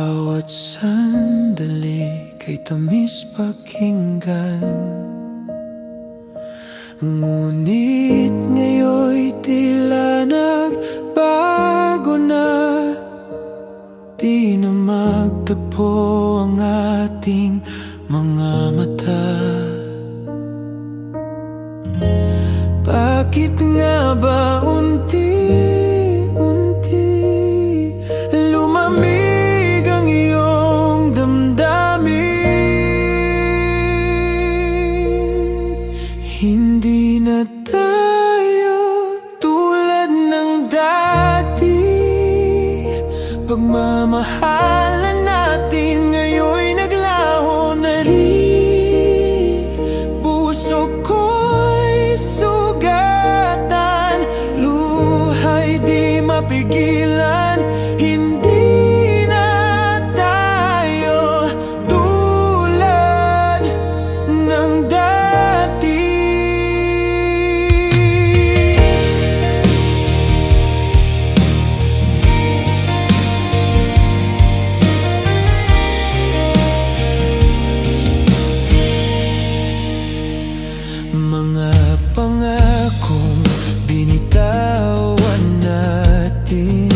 Bawat sandali kay tamis pakinggan, ngunit ngayon'y tila nagbago na. Di na magtagpo ang ating mga mata. Bakit nga ba unti-unti lumamig ang iyong damdamin? Hindi na tayo tulad ng dati. Pagmamahalan natin ngayon'y naglaho na rin. Puso ko'y sugatan, luha'y di mapigilan. Hindi na tayo tulad ng dati. Mga pangakong binitawan natin,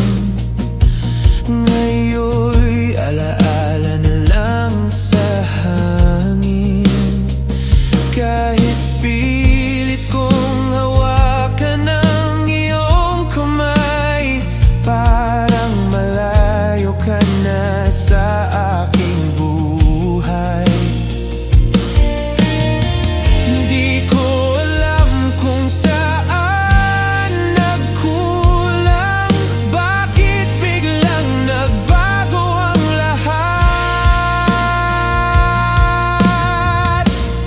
ngayon'y alaala na lang sa hangin. Kahit pilit kong hawakan ang iyong kamay, parang malayo ka na sa aking buhay.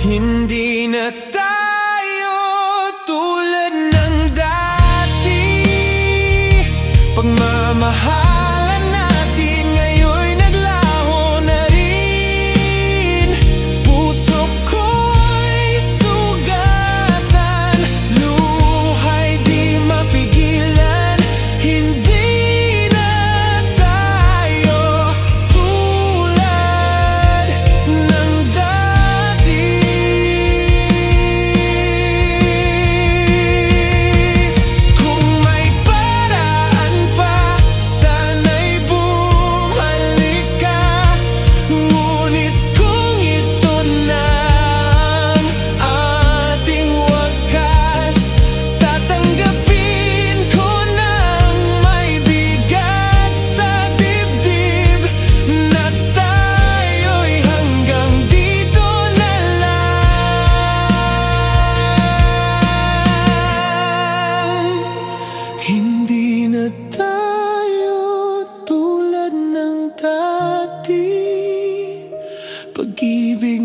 Hindi na tayo tulad ng dati. Pagmamahalan natin ngayon'y naglaho na rin. Puso ko'y sugatan, luha'y di mapigilan. Hindi na tayo tulad ng dati. Hindi na tayo tulad ng dati. Pag-ibig